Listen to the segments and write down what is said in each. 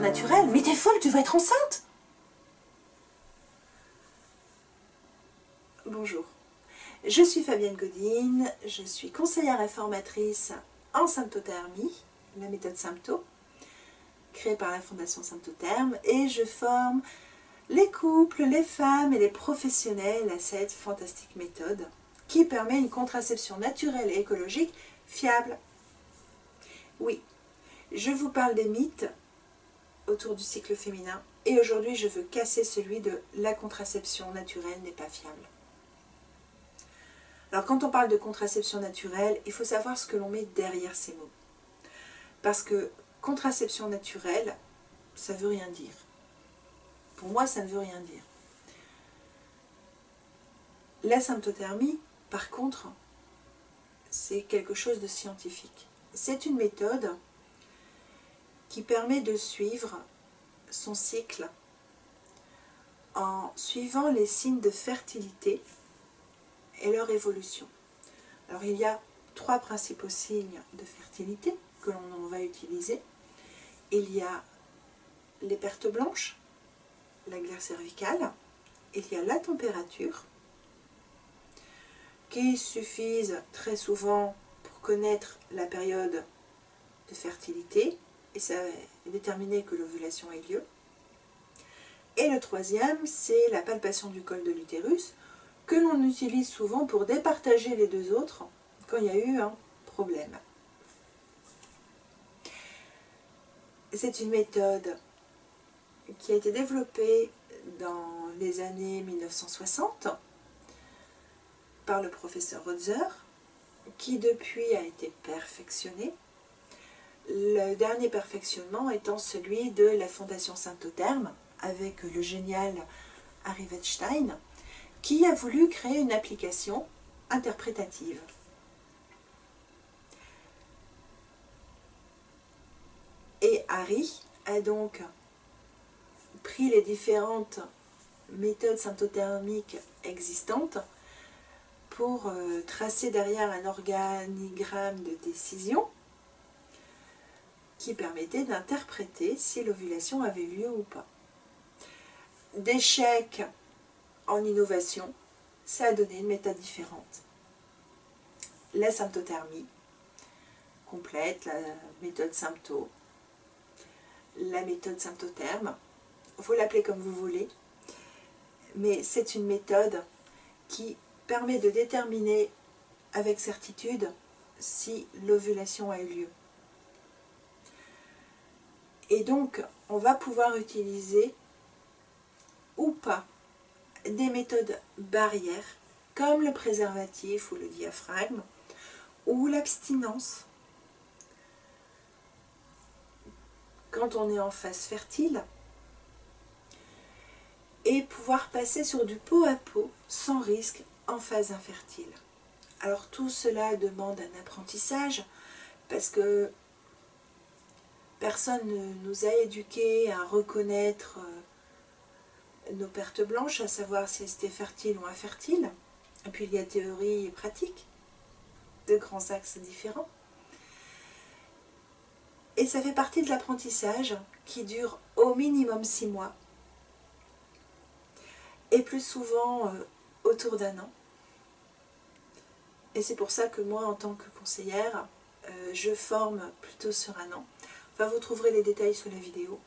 naturelle. Mais t'es folle, tu vas être enceinte. Bonjour, je suis Fabienne Godine, je suis conseillère et formatrice en symptothermie, la méthode Sympto, créée par la Fondation Symptotherme, et je forme les couples, les femmes et les professionnels à cette fantastique méthode qui permet une contraception naturelle et écologique fiable. Oui, je vous parle des mythes autour du cycle féminin et aujourd'hui je veux casser celui de la contraception naturelle n'est pas fiable. Alors quand on parle de contraception naturelle, il faut savoir ce que l'on met derrière ces mots. Parce que contraception naturelle, ça ne veut rien dire. Pour moi, ça ne veut rien dire. La symptothermie, par contre, c'est quelque chose de scientifique. C'est une méthode qui permet de suivre son cycle en suivant les signes de fertilité et leur évolution. Alors il y a 3 principaux signes de fertilité que l'on va utiliser. Il y a les pertes blanches, la glaire cervicale, il y a la température, qui suffisent très souvent pour connaître la période de fertilité, et ça va déterminer que l'ovulation ait lieu. Et le troisième, c'est la palpation du col de l'utérus, que l'on utilise souvent pour départager les deux autres quand il y a eu un problème. C'est une méthode qui a été développée dans les années 1960 par le professeur Rotzer, qui depuis a été perfectionné. Le dernier perfectionnement étant celui de la Fondation Symptotherme, avec le génial Harry Wettstein, qui a voulu créer une application interprétative. Et Harry a donc pris les différentes méthodes symptothermiques existantes pour tracer derrière un organigramme de décision qui permettait d'interpréter si l'ovulation avait lieu ou pas. D'échec en innovation, ça a donné une méthode différente. La symptothermie complète, la méthode Sympto, la méthode Symptotherme, vous l'appelez comme vous voulez, mais c'est une méthode qui permet de déterminer avec certitude si l'ovulation a eu lieu. Et donc, on va pouvoir utiliser ou pas des méthodes barrières comme le préservatif ou le diaphragme ou l'abstinence quand on est en phase fertile et pouvoir passer sur du pot à pot sans risque en phase infertile. Alors tout cela demande un apprentissage parce que personne ne nous a éduqués à reconnaître nos pertes blanches, à savoir si elles étaient fertiles ou infertiles. Et puis il y a théorie et pratique, de grands axes différents. Et ça fait partie de l'apprentissage qui dure au minimum 6 mois. Et plus souvent autour d'1 an. Et c'est pour ça que moi, en tant que conseillère, je forme plutôt sur 1 an. Enfin, vous trouverez les détails sous la vidéo.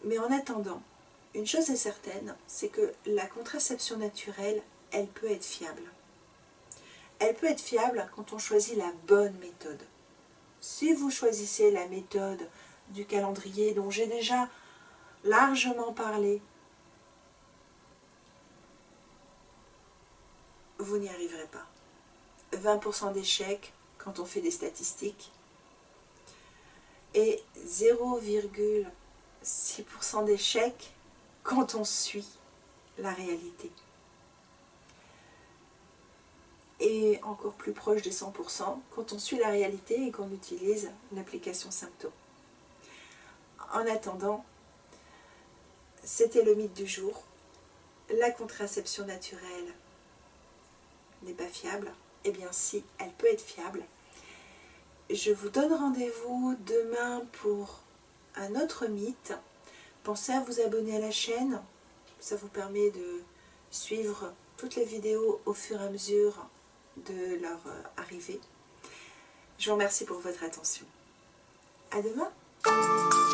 Mais en attendant, une chose est certaine, c'est que la contraception naturelle, elle peut être fiable. Elle peut être fiable quand on choisit la bonne méthode. Si vous choisissez la méthode du calendrier dont j'ai déjà largement parlé, vous n'y arriverez pas. 20% d'échecs quand on fait des statistiques et 0,6% d'échecs quand on suit la réalité. Et encore plus proche des 100% quand on suit la réalité et qu'on utilise l'application Sympto. En attendant, c'était le mythe du jour. La contraception naturelle n'est pas fiable. Eh bien si, elle peut être fiable. Je vous donne rendez-vous demain pour un autre mythe. Pensez à vous abonner à la chaîne, ça vous permet de suivre toutes les vidéos au fur et à mesure de leur arrivée. Je vous remercie pour votre attention. À demain!